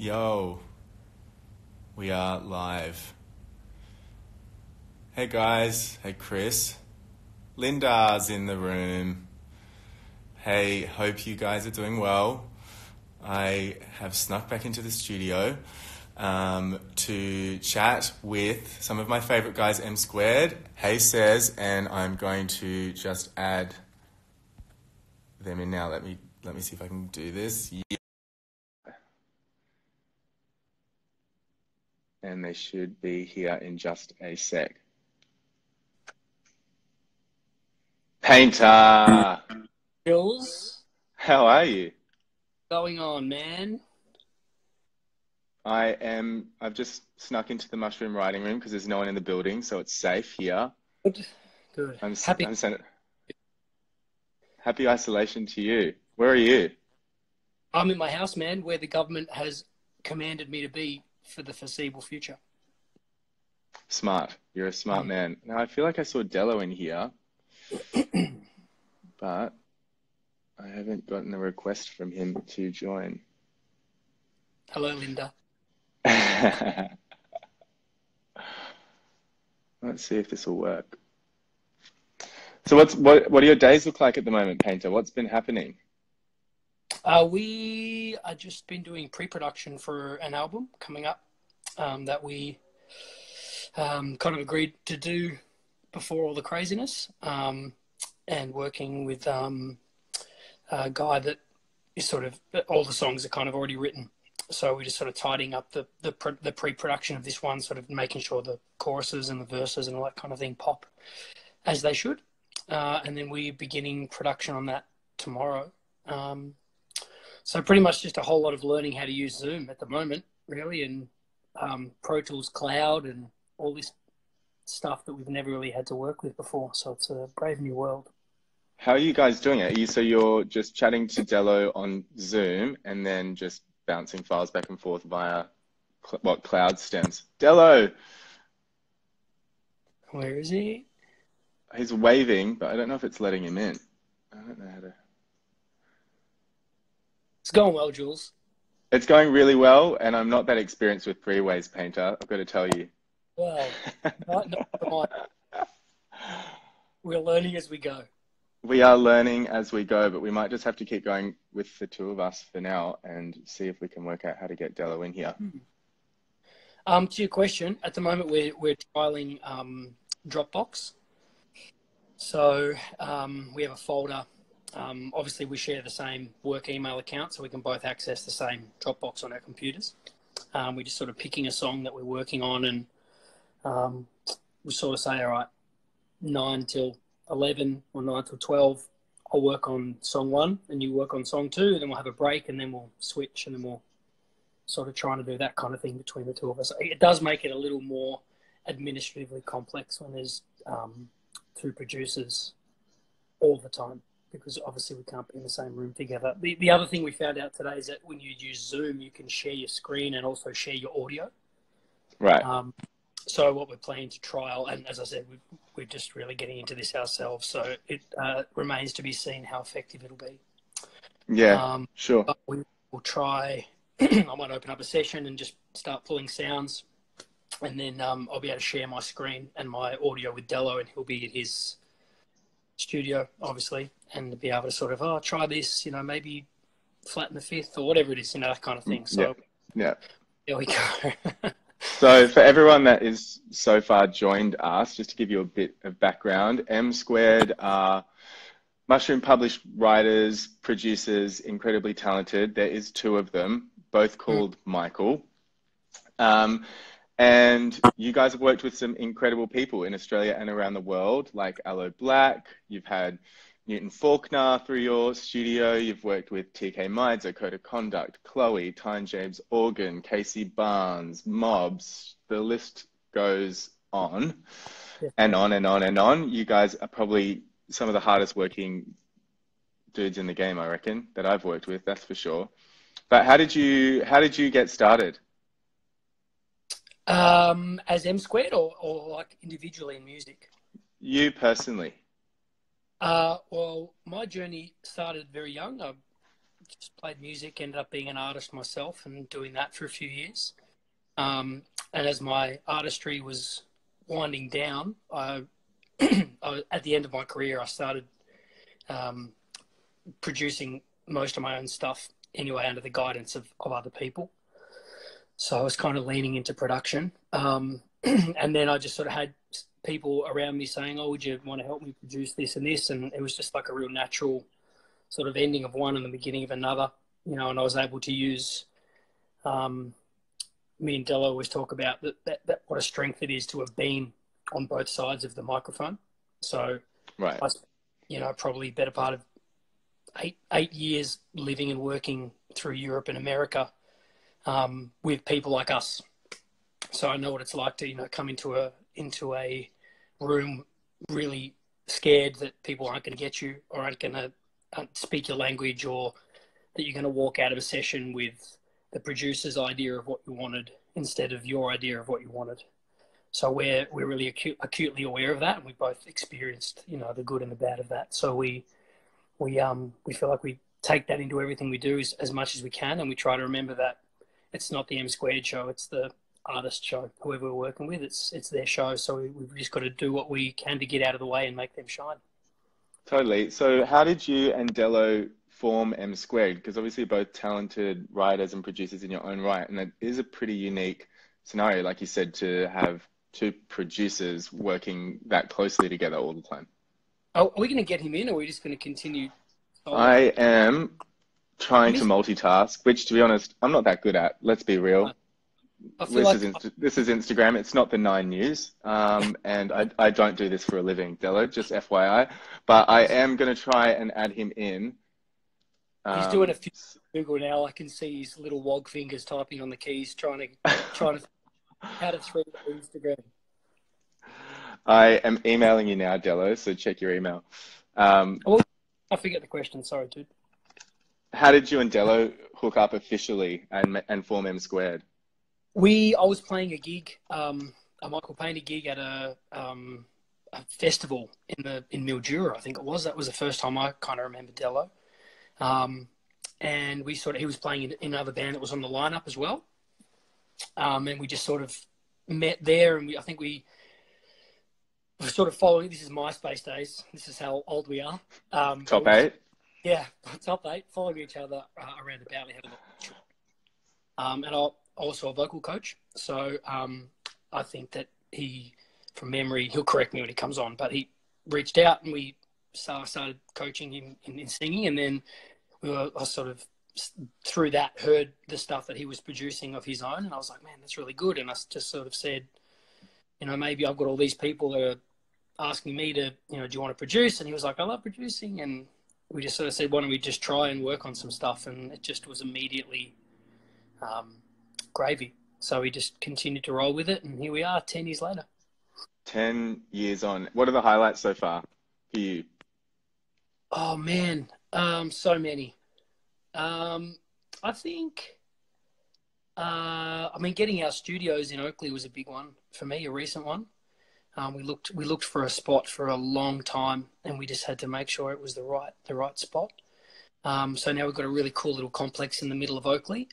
Yo, we are live. Hey guys, hey Chris. Linda's in the room. Hey, hope you guys are doing well. I have snuck back into the studio to chat with some of my favorite guys, MSquared. Hey says, and I'm going to just add them in now. Let me see if I can do this. Yeah. And they should be here in just a sec. Paynter! Jules, How are you? going on, man? I've just snuck into the mushroom writing room because there's no one in the building, so it's safe here. Good. I'm sending happy isolation to you. Where are you? I'm in my house, man, where the government has commanded me to be for the foreseeable future. Smart. You're a smart man. Now, I feel like I saw Dello in here, but I haven't gotten a request from him to join. Hello, Linda. Let's see if this will work. So what do your days look like at the moment, Paynter? What's been happening? We are just been doing pre-production for an album coming up that we kind of agreed to do before all the craziness, and working with a guy that is sort of, all the songs are kind of already written. So we're just sort of tidying up the pre-production of this one, sort of making sure the choruses and the verses and all that kind of thing pop as they should. And then we're beginning production on that tomorrow. So pretty much just a whole lot of learning how to use Zoom at the moment, really, and Pro Tools Cloud and all this stuff that we've never really had to work with before. So it's a brave new world. How are you guys doing it? So you're just chatting to Dello on Zoom and then just bouncing files back and forth via cloud stems? Dello! Where is he? He's waving, but I don't know if it's letting him in. I don't know how to... It's going well, Jules. It's going really well, and I'm not that experienced with three-ways, Paynter, I've got to tell you. Well, we're learning as we go. We are learning as we go, but we might just have to keep going with the two of us for now and see if we can work out how to get Dello in here. To your question, at the moment we're trialing Dropbox. So we have a folder. Obviously, we share the same work email account, so we can both access the same Dropbox on our computers. We're just sort of picking a song that we're working on, and we sort of say, all right, 9 till 11 or 9 till 12, I'll work on song 1 and you work on song 2, and then we'll have a break and then we'll switch, and then we'll sort of trying to do that kind of thing between the two of us. It does make it a little more administratively complex when there's two producers all the time, because obviously we can't be in the same room together. The other thing we found out today is that when you use Zoom, you can share your screen and also share your audio. Right. So what we're planning to trial, and as I said, we're just really getting into this ourselves, so it remains to be seen how effective it'll be. Yeah, sure. But we will try. I might open up a session and just start pulling sounds, and then I'll be able to share my screen and my audio with Dello, and he'll be at his studio, obviously, and be able to sort of, try this, maybe flatten the fifth or whatever it is, that kind of thing. So yeah. There we go. So for everyone that is so far joined us, just to give you a bit of background, MSquared are mushroom published writers, producers, incredibly talented. There is 2 of them, both called Michael. And you guys have worked with some incredible people in Australia and around the world, like Aloe Blacc. You've had Newton Faulkner through your studio. You've worked with Tkay Maidza, Coda Conduct, Chloe, Tyne James Organ, Casey Barnes, Mobs. The list goes on and on and on and on. You guys are probably some of the hardest working dudes in the game, I reckon, that I've worked with, that's for sure. But how did you get started? As MSquared or like individually in music? You personally. Well, my journey started very young. I just played music, ended up being an artist myself and doing that for a few years. And as my artistry was winding down, at the end of my career, I started producing most of my own stuff anyway, under the guidance of other people. So I was kind of leaning into production. And then I just sort of had people around me saying, oh, would you want to help me produce this and this? And it was just like a real natural sort of ending of one and the beginning of another, you know, and I was able to use, me and Dello always talk about that what a strength it is to have been on both sides of the microphone. So, right. You know, probably better part of eight years living and working through Europe and America with people like us. So I know what it's like to, you know, come into a room really scared that people aren't going to get you or aren't going to speak your language, or that you're going to walk out of a session with the producer's idea of what you wanted instead of your idea of what you wanted. So we're really acutely aware of that, and we both experienced, you know, the good and the bad of that. So we feel like we take that into everything we do as much as we can, and we try to remember that it's not the MSquared show, it's the artist show. Whoever we're working with, it's their show. So we've just got to do what we can to get out of the way and make them shine. Totally. So how did you and Dello form MSquared? Because obviously you're both talented writers and producers in your own right, and it is a pretty unique scenario, like you said, to have two producers working that closely together all the time. Oh, are we going to get him in, or are we just going to continue? I am trying to multitask, which, to be honest, I'm not that good at. Let's be real. This is Instagram. It's not the 9 News. And I don't do this for a living, Dello, just FYI. But I am going to try and add him in. He's doing a few Google now. I can see his little wog fingers typing on the keys, trying to how to thread Instagram. I am emailing you now, Dello, so check your email. Well, I forget the question. Sorry, dude. How did you and Dello hook up officially and form MSquared? I was playing a gig, a Michael Paynter gig at a festival in Mildura, I think it was. That was the first time I kind of remember Dello. And he was playing in another band that was on the lineup as well. And we just sort of met there, and I think we were sort of following. This is MySpace days. This is how old we are. Top 8? Yeah, top 8, following each other around about. We had and I'm also a vocal coach. So I think that from memory, he'll correct me when he comes on, but he reached out and we started coaching him in singing. And then I sort of, through that, heard the stuff that he was producing of his own. And I was like, man, that's really good. And I just sort of said, you know, maybe I've got all these people that are asking me to, you know, do you want to produce? And he was like, I love producing. And we just sort of said, why don't we just try and work on some stuff? And it just was immediately gravy. So we just continued to roll with it. And here we are 10 years later. 10 years on. What are the highlights so far for you? Oh, man. So many. I think, getting our studios in Oakley was a big one for me, a recent one. We looked for a spot for a long time, and we just had to make sure it was the right spot. So now we've got a really cool little complex in the middle of Oakley,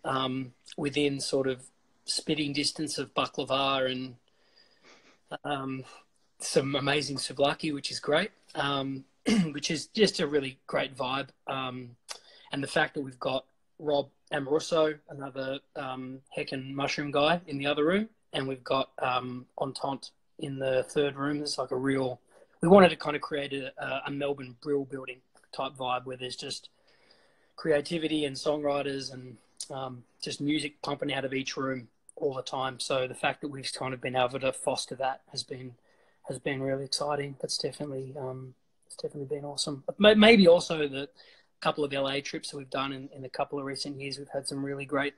within sort of spitting distance of Baklava and some amazing souvlaki, which is great, which is just a really great vibe. And the fact that we've got Rob Amoruso, another heckin' mushroom guy, in the other room, and we've got Entente in the third room. It's like we wanted to kind of create a Melbourne Brill building type vibe where there's just creativity and songwriters and just music pumping out of each room all the time. So the fact that we've kind of been able to foster that has been really exciting. That's definitely been awesome. But maybe also the couple of LA trips that we've done in a couple of recent years, we've had some really great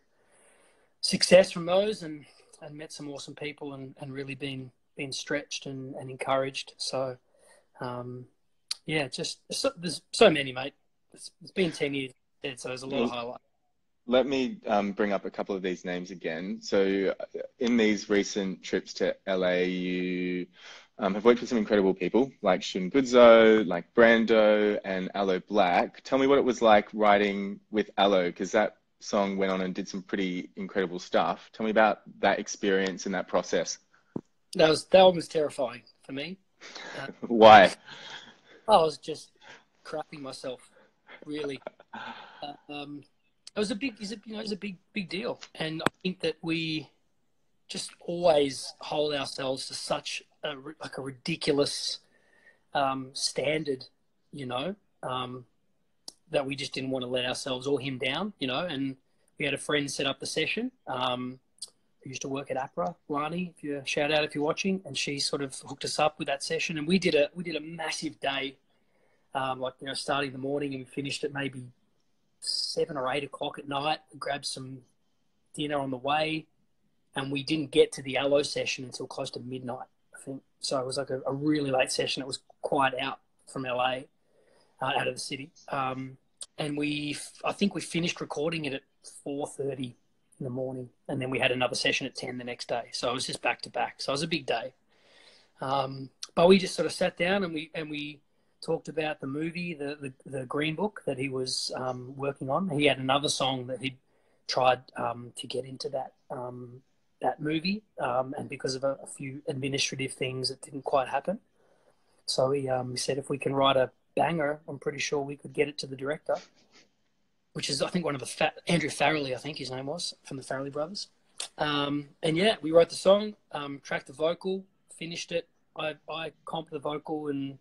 success from those and met some awesome people and really been stretched and encouraged. So there's so many, mate. It's been 10 years, so there's a lot of highlights. Let me bring up a couple of these names again. So in these recent trips to LA, you have worked with some incredible people like Shun, like Brando and Aloe Blacc. Tell me what it was like writing with Aloe, because that song went on and did some pretty incredible stuff. Tell me about that experience and that process. That one was terrifying for me. Why? I was just crapping myself, really. It was a big, it was a big deal, and I think that we just always hold ourselves to such a ridiculous standard, you know, that we just didn't want to let ourselves or him down, you know. And we had a friend set up the session who used to work at APRA, Lani, if you shout out if you're watching, and she sort of hooked us up with that session, and we did a massive day, like, you know, starting the morning, and we finished at maybe 7 or 8 o'clock at night. We grabbed some dinner on the way, and we didn't get to the Aloe session until close to midnight, I think. So it was like a really late session. It was quite out from LA, out of the city. And I think we finished recording it at 4:30 in the morning, and then we had another session at 10 the next day. So it was just back to back. So it was a big day. But we just sort of sat down and we talked about the movie, the Green Book that he was working on. He had another song that he'd tried to get into that movie, and because of a few administrative things, it didn't quite happen. So he said, if we can write a banger, I'm pretty sure we could get it to the director, which is, I think, one of the Andrew Farrelly, I think his name was, from the Farrelly brothers. And yeah, we wrote the song, tracked the vocal, finished it. I comped the vocal and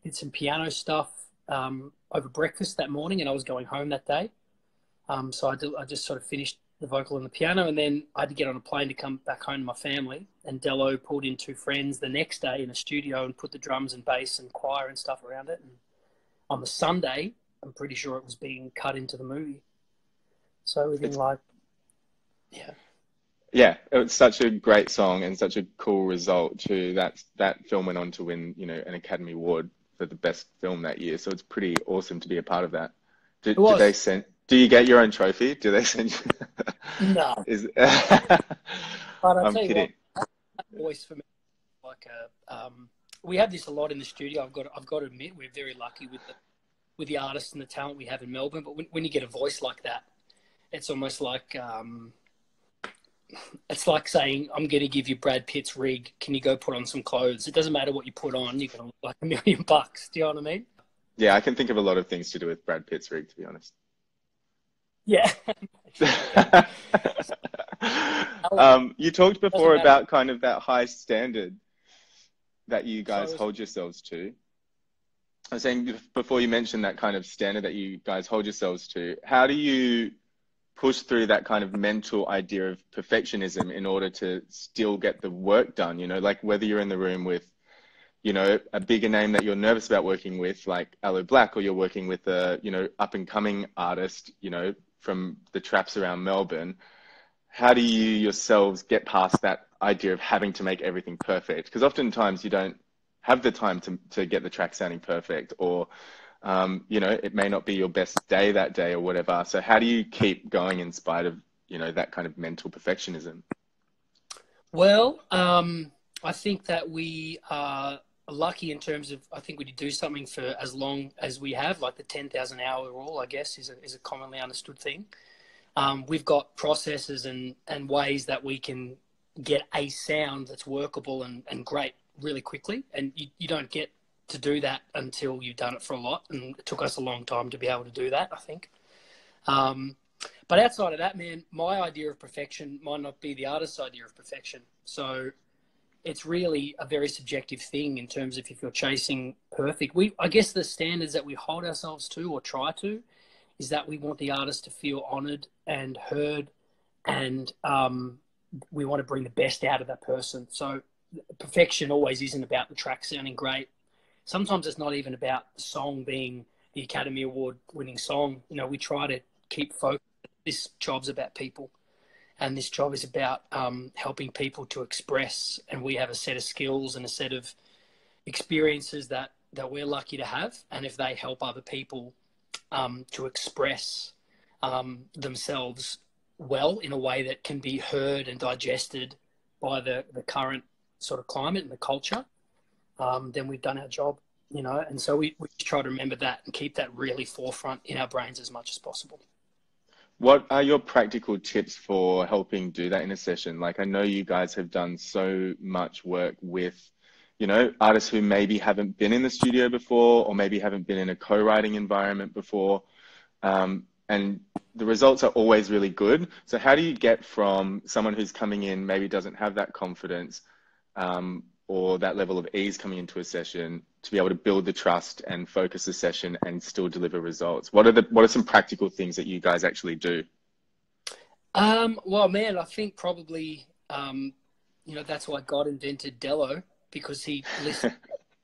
did some piano stuff over breakfast that morning, and I was going home that day. So I just sort of finished the vocal and the piano, and then I had to get on a plane to come back home to my family. And Dello pulled in 2 friends the next day in a studio and put the drums and bass and choir and stuff around it. And on the Sunday, I'm pretty sure it was being cut into the movie. So within Yeah, it was such a great song and such a cool result too. That film went on to win, you know, an Academy Award for the best film that year. So it's pretty awesome to be a part of that. Do you get your own trophy? Do they send you? No. But I'll tell you what, that voice for me, like we have this a lot in the studio. I've got to admit, we're very lucky with the artists and the talent we have in Melbourne. But when you get a voice like that, it's almost like it's like saying, I'm going to give you Brad Pitt's rig. Can you go put on some clothes? It doesn't matter what you put on. You're going to look like $1 million. Do you know what I mean? Yeah, I can think of a lot of things to do with Brad Pitt's rig, to be honest. Yeah. You talked before about kind of that high standard that you guys hold yourselves to. I was saying before, you mentioned that kind of standard that you guys hold yourselves to. How do you push through that kind of mental idea of perfectionism in order to still get the work done? You know, like whether you're in the room with, you know, a bigger name that you're nervous about working with, like Aloe Blacc, or you're working with a, you know, up and coming artist, you know, from the traps around Melbourne. How do you yourselves get past that idea of having to make everything perfect? Because oftentimes you don't have the time to get the track sounding perfect, or, you know, it may not be your best day that day or whatever. So how do you keep going in spite of, you know, that kind of mental perfectionism? Well, I think that we are lucky in terms of, I think we do something for as long as we have, like the 10,000 hour rule, I guess, is a commonly understood thing. We've got processes and ways that we can get a sound that's workable and great really quickly. And you don't get to do that until you've done it for a lot. And it took us a long time to be able to do that, I think. But outside of that, man, my idea of perfection might not be the artist's idea of perfection. So it's really a very subjective thing in terms of if you're chasing perfect. I guess the standards that we hold ourselves to, or try to, is that we want the artist to feel honoured and heard, and we want to bring the best out of that person. So perfection always isn't about the track sounding great. Sometimes it's not even about the song being the Academy Award winning song. You know, we try to keep focused. This job's about people, and this job is about helping people to express. And we have a set of skills and a set of experiences that we're lucky to have. And if they help other people to express themselves well in a way that can be heard and digested by the current sort of climate and the culture, then we've done our job, you know. And so we just try to remember that and keep that really forefront in our brains as much as possible. What are your practical tips for helping do that in a session? Like, I know you guys have done so much work with, you know, artists who maybe haven't been in the studio before, or maybe haven't been in a co-writing environment before. And the results are always really good. So how do you get from someone who's coming in, maybe doesn't have that confidence, or that level of ease coming into a session, to be able to build the trust and focus the session and still deliver results? What are some practical things that you guys actually do? Well, man, I think probably, you know, that's why God invented Dello, because he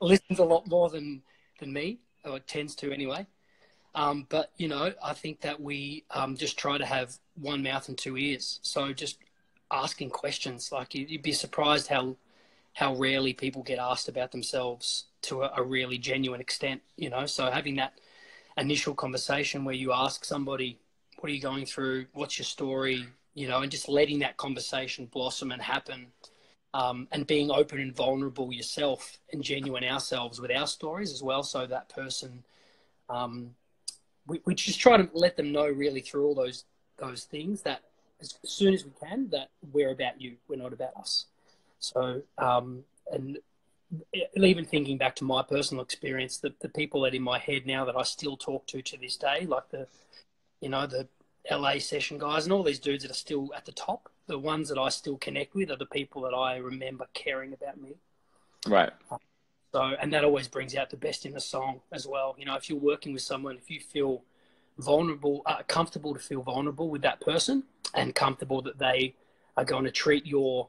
listens a lot more than me, or tends to anyway. But, you know, I think that we just try to have one mouth and two ears. So just asking questions, like you'd be surprised how rarely people get asked about themselves to a really genuine extent, you know. So having that initial conversation where you ask somebody, what are you going through? What's your story? You know, and just letting that conversation blossom and happen, and being open and vulnerable yourself and genuine ourselves with our stories as well. So that person, we just try to let them know really through all those things, that as soon as we can, that we're about you, we're not about us. So, and even thinking back to my personal experience, the people that in my head now that I still talk to this day, like the LA session guys and all these dudes that are still at the top, the ones that I still connect with are the people that I remember caring about me. Right. So, and that always brings out the best in the song as well. You know, if you're working with someone, if you feel vulnerable, comfortable to feel vulnerable with that person, and comfortable that they are going to treat your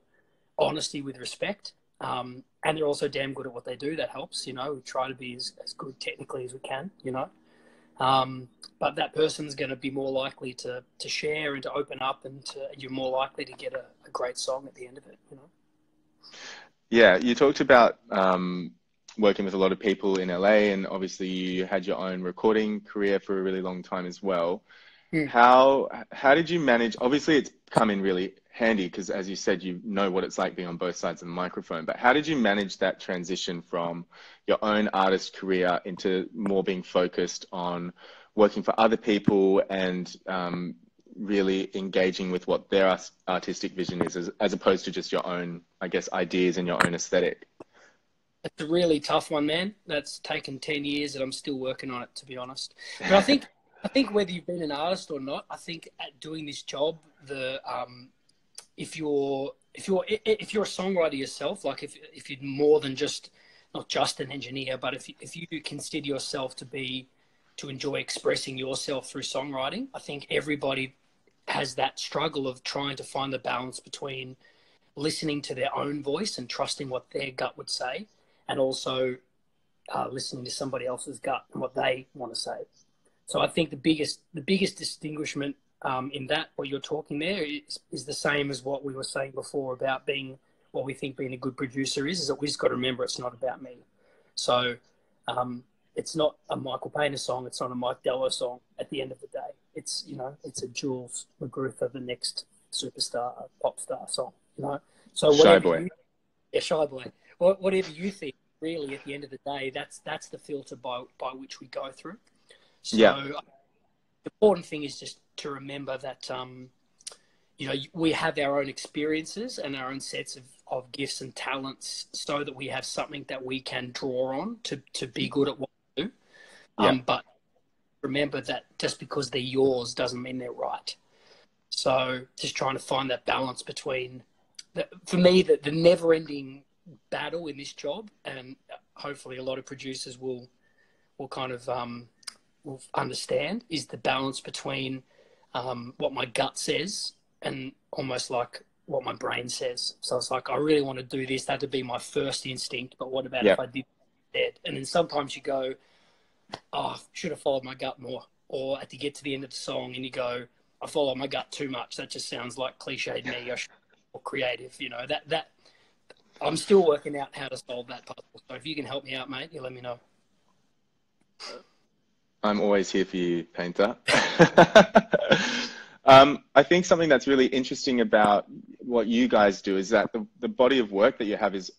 honesty with respect, and they're also damn good at what they do, that helps. You know, we try to be as good technically as we can, you know. But that person's going to be more likely to share and to open up, and you're more likely to get a great song at the end of it, you know. Yeah, you talked about working with a lot of people in LA, and obviously you had your own recording career for a really long time as well. How did you manage? Obviously, it's come in really handy because, as you said, you know what it's like being on both sides of the microphone. But how did you manage that transition from your own artist career into more being focused on working for other people and really engaging with what their artistic vision is, as opposed to just your own, I guess, ideas and your own aesthetic? It's a really tough one, man. That's taken 10 years and I'm still working on it, to be honest. But I think whether you've been an artist or not, I think at doing this job, if you're a songwriter yourself, like if you're more than not just an engineer, but if you consider yourself to enjoy expressing yourself through songwriting, I think everybody has that struggle of trying to find the balance between listening to their own voice and trusting what their gut would say, and also listening to somebody else's gut and what they want to say. So I think the biggest distinguishment in that, what you're talking there, is the same as what we were saying before about what we think being a good producer is that we just got to remember it's not about me. So it's not a Michael Paynter song, it's not a Mike Dello song at the end of the day. It's, you know, it's a Jules McGruther, the next superstar, pop star song, you know. So Shy Boy. Shy Boy. Whatever you think, really, at the end of the day, that's the filter by which we go through. So the important thing is just to remember that, you know, we have our own experiences and our own sets of gifts and talents, so that we have something that we can draw on to be good at what we do. But remember that just because they're yours doesn't mean they're right. So just trying to find that balance between, for me, the never-ending battle in this job, and hopefully a lot of producers will kind of will understand, is the balance between what my gut says and almost like what my brain says. So it's like, I really want to do this. That'd be my first instinct, but what about if I did that? And then sometimes you go, oh, I should have followed my gut more. Or at the get to the end of the song and you go, I follow my gut too much. That just sounds like cliched me. I should be more creative. You know, that I'm still working out how to solve that puzzle. So if you can help me out, mate, you let me know. I'm always here for you, Paynter. I think something that's really interesting about what you guys do is that the body of work that you have is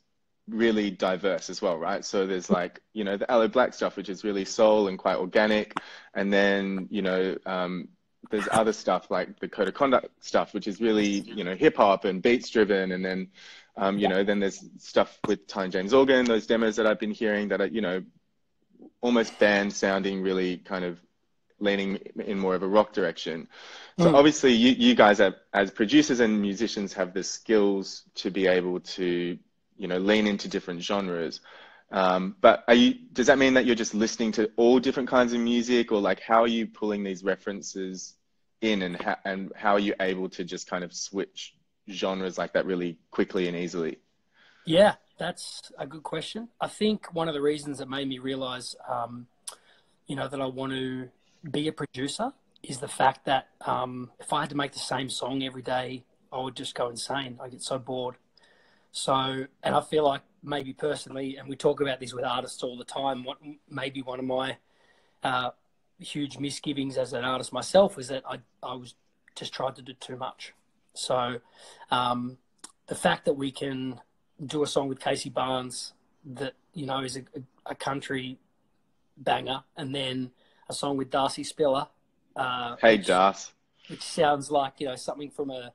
really diverse as well, right? So there's like, you know, the Aloe Blacc stuff, which is really soul and quite organic. And then, you know, there's other stuff like the Coda Conduct stuff, which is really, you know, hip hop and beats driven. And then, you know, then there's stuff with Ty and James Organ, those demos that I've been hearing that are, you know, almost band sounding, really kind of leaning in more of a rock direction. So obviously you guys as producers and musicians have the skills to be able to, you know, lean into different genres. But does that mean that you're just listening to all different kinds of music, or like how are you pulling these references in, and how are you able to just kind of switch genres like that really quickly and easily? Yeah, that's a good question. I think one of the reasons that made me realize, you know, that I want to be a producer is the fact that if I had to make the same song every day, I would just go insane. I get so bored. So, and I feel like maybe personally, and we talk about this with artists all the time, maybe one of my huge misgivings as an artist myself was that I was just tried to do too much. So the fact that we can do a song with Casey Barnes that, you know, is a country banger, and then a song with Darcy Spiller. Hey, Darcy. Which sounds like, you know, something from a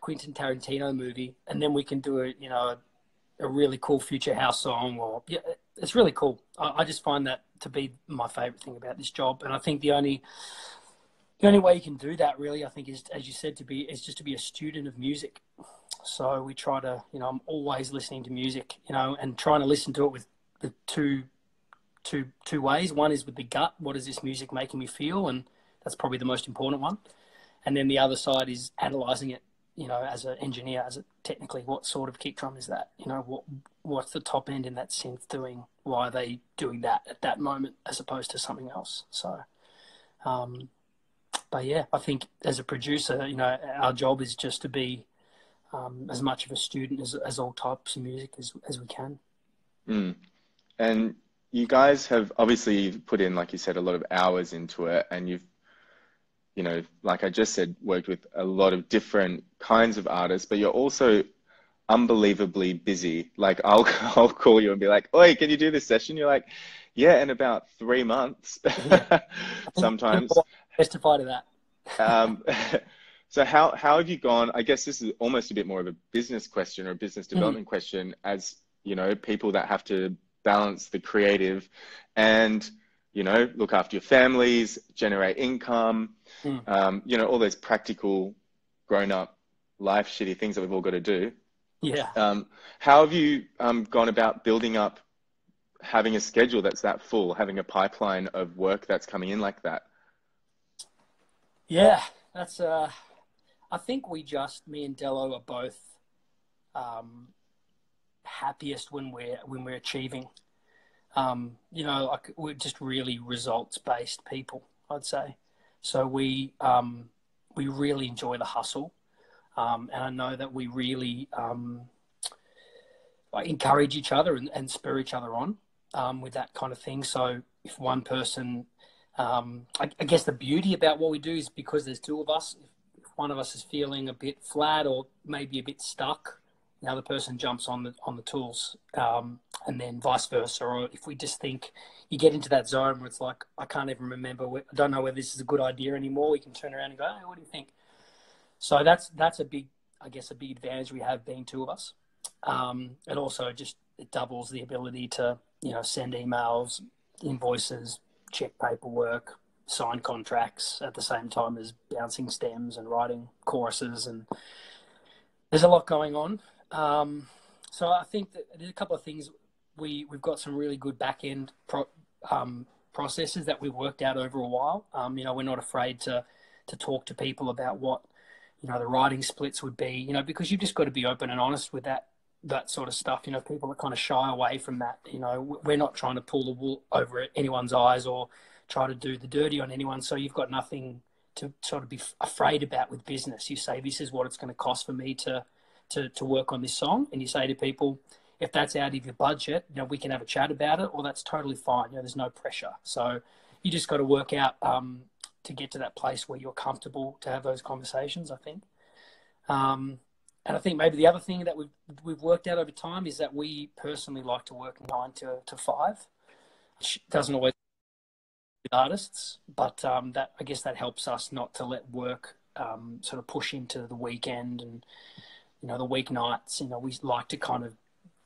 Quentin Tarantino movie, and then we can do a really cool future house song, or yeah, it's really cool. I just find that to be my favorite thing about this job, and I think the only way you can do that really, I think, is, as you said, is just to be a student of music. So we try to, you know, I'm always listening to music, you know, and trying to listen to it with the two ways. One is with the gut, what is this music making me feel, and that's probably the most important one. And then the other side is analysing it, you know, as an engineer, technically, what sort of kick drum is that? You know, what's the top end in that synth doing? Why are they doing that at that moment as opposed to something else? So, but yeah, I think as a producer, you know, our job is just to be as much of a student as all types of music as we can. And you guys have obviously put in, like you said, a lot of hours into it, and you've, you know, like I just said, worked with a lot of different kinds of artists, but you're also unbelievably busy. Like I'll call you and be like, "Oi, can you do this session?" You're like, "Yeah, in about 3 months." Yeah. Sometimes. Testify to that. So how have you gone? I guess this is almost a bit more of a business question or a business development question, as, you know, people that have to balance the creative and, you know, look after your families, generate income, you know, all those practical grown-up life shitty things that we've all got to do. Yeah. How have you gone about building up, having a schedule that's that full, having a pipeline of work that's coming in like that? Yeah, that's I think me and Dello are both happiest when we're achieving. You know, like we're just really results-based people, I'd say. So we really enjoy the hustle, and I know that we really encourage each other and spur each other on with that kind of thing. So if one person, I guess the beauty about what we do is because there's two of us. If one of us is feeling a bit flat or maybe a bit stuck, the other person jumps on the tools, and then vice versa. Or if we just think, you get into that zone where it's like, I can't even remember, I don't know whether this is a good idea anymore, we can turn around and go, hey, what do you think? So that's a big advantage we have being two of us. And also just it doubles the ability to, you know, send emails, invoices, check paperwork, sign contracts at the same time as bouncing stems and writing choruses, and there's a lot going on. So I think that there's a couple of things. We've got some really good back-end processes that we've worked out over a while. You know, we're not afraid to talk to people about what, you know, the writing splits would be, you know, because you've just got to be open and honest with that sort of stuff. You know, people are kind of shy away from that. You know, we're not trying to pull the wool over anyone's eyes or try to do the dirty on anyone. So you've got nothing to sort of be afraid about with business. You say, this is what it's going to cost for me to work on this song. And you say to people, if that's out of your budget, you know, we can have a chat about it, or that's totally fine. You know, there's no pressure. So you just got to work out to get to that place where you're comfortable to have those conversations, I think. And I think maybe the other thing that we've worked out over time is that we personally like to work 9 to 5, which doesn't always with artists, but that, I guess that helps us not to let work sort of push into the weekend and, you know, the weeknights. You know, we like to kind of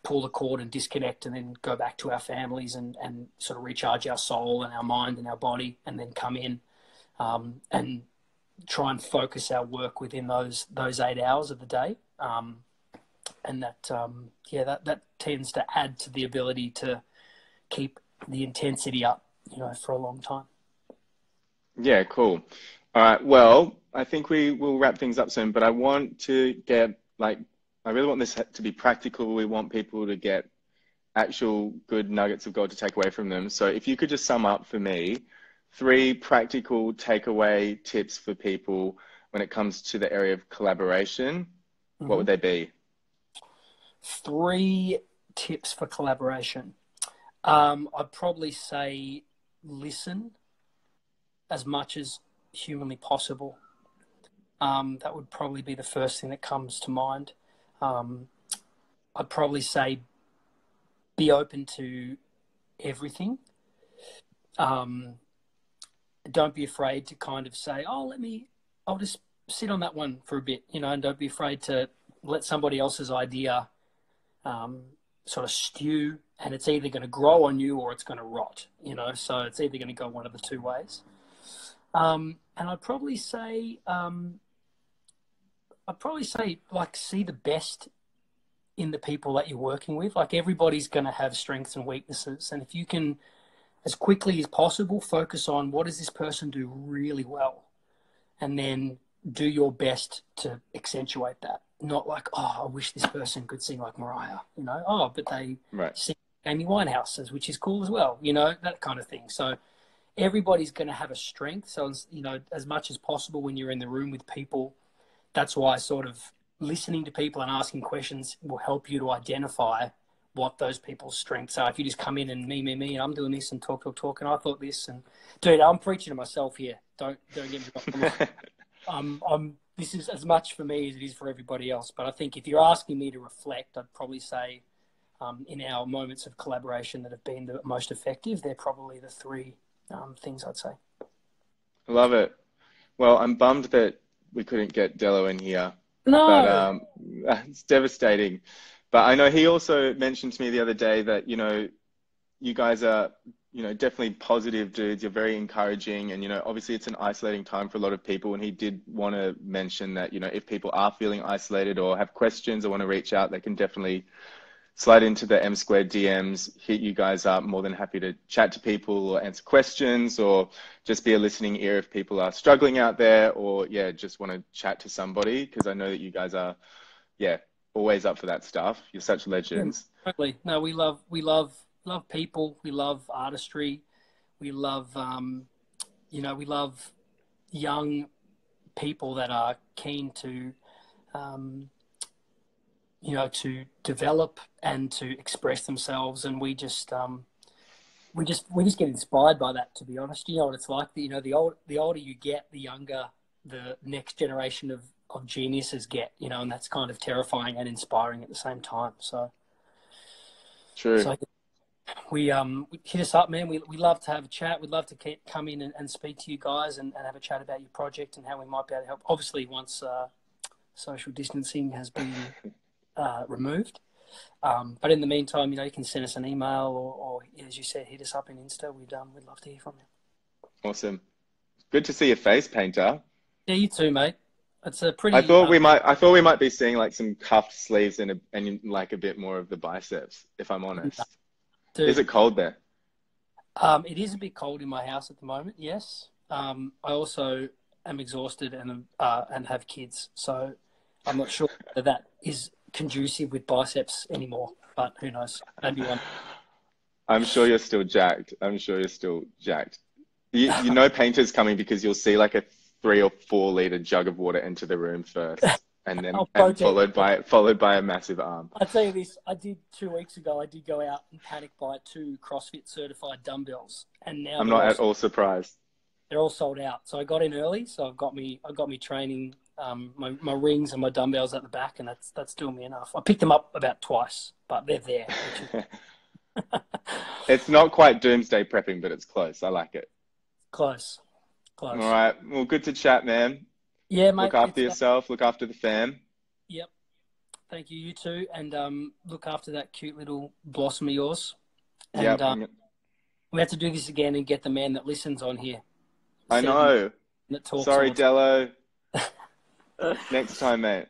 pull the cord and disconnect and then go back to our families and sort of recharge our soul and our mind and our body, and then come in and try and focus our work within those 8 hours of the day. And that that tends to add to the ability to keep the intensity up, you know, for a long time. Yeah, cool. All right. Well, I think we will wrap things up soon, but I want to get, like, I really want this to be practical. We want people to get actual good nuggets of gold to take away from them. So if you could just sum up for me 3 practical takeaway tips for people when it comes to the area of collaboration, what would they be? 3 tips for collaboration. I'd probably say listen as much as humanly possible. That would probably be the first thing that comes to mind. I'd probably say be open to everything. Don't be afraid to kind of say, I'll just sit on that one for a bit, you know, and don't be afraid to let somebody else's idea sort of stew, and it's either going to grow on you or it's going to rot, you know, so it's either going to go one of the 2 ways. And I'd probably say, like, see the best in the people that you're working with. Like, everybody's going to have strengths and weaknesses. And if you can, as quickly as possible, focus on what does this person do really well, and then do your best to accentuate that. Not like, I wish this person could sing like Mariah, you know, but they sing Amy Winehouse's, which is cool as well, you know, that kind of thing. So everybody's going to have a strength. So, you know, as much as possible when you're in the room with people, that's why sort of listening to people and asking questions will help you to identify what those people's strengths are. If you just come in and me, and I'm doing this and talk, and I thought this, and dude, I'm preaching to myself here. Don't get me wrong. This is as much for me as it is for everybody else. But I think if you're asking me to reflect, I'd probably say in our moments of collaboration that have been the most effective, they're probably the 3 things I'd say. Love it. Well, I'm bummed that we couldn't get Dello in here. No. But it's devastating. But I know he also mentioned to me the other day that, you know, you guys are, you know, definitely positive dudes. You're very encouraging. And, you know, obviously it's an isolating time for a lot of people. And he did want to mention that, you know, if people are feeling isolated or have questions or want to reach out, they can definitely slide into the MSquared DMs, hit you guys up. More than happy to chat to people or answer questions, or just be a listening ear if people are struggling out there, or just want to chat to somebody, because I know that you guys are, always up for that stuff. You're such legends. Yeah, totally. No, we love people. We love artistry. We love, we love young people that are keen to, to develop and to express themselves. And we just get inspired by that, to be honest. You know what it's like, the older you get, the younger the next generation of geniuses get, and that's kind of terrifying and inspiring at the same time. So true. So we hit us up, man. We love to have a chat. We'd love to come in and speak to you guys and have a chat about your project and how we might be able to help. Obviously, once social distancing has been removed. But in the meantime, you can send us an email or as you said, hit us up in Insta. We'd love to hear from you. Awesome. Good to see your face, Paynter. Yeah, you too, mate. It's a pretty. I thought we might be seeing like some cuffed sleeves and like a bit more of the biceps, if I'm honest. Dude, is it cold there? It is a bit cold in my house at the moment. Yes. I also am exhausted and have kids, so I'm not sure that is conducive with biceps anymore. But who knows? Maybe one. I'm sure you're still jacked. You know Paynter's coming because you'll see like a 3 or 4 liter jug of water enter the room first, and then followed by a massive arm. I'll tell you this: 2 weeks ago, I did go out and panic buy 2 CrossFit certified dumbbells, and now I'm not at all surprised. they're all sold out. So I got in early. So I got me training, my rings and my dumbbells at the back, and that's doing me enough. I picked them up about twice, but they're there. It's not quite doomsday prepping, but it's close. I like it. Close. All right. Well, good to chat, man. Yeah, mate. Look after yourself. Look after the fam. Yep. Thank you. You too. And look after that cute little blossom of yours. And we have to do this again and get the man that listens on here. I know. That talks. Sorry, Dello. Next time, mate.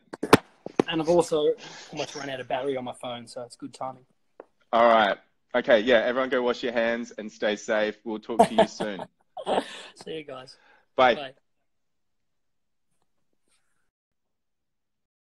And I've also almost run out of battery on my phone, so it's good timing. All right. Okay, yeah, everyone go wash your hands and stay safe. We'll talk to you soon. See you guys. Bye. Bye.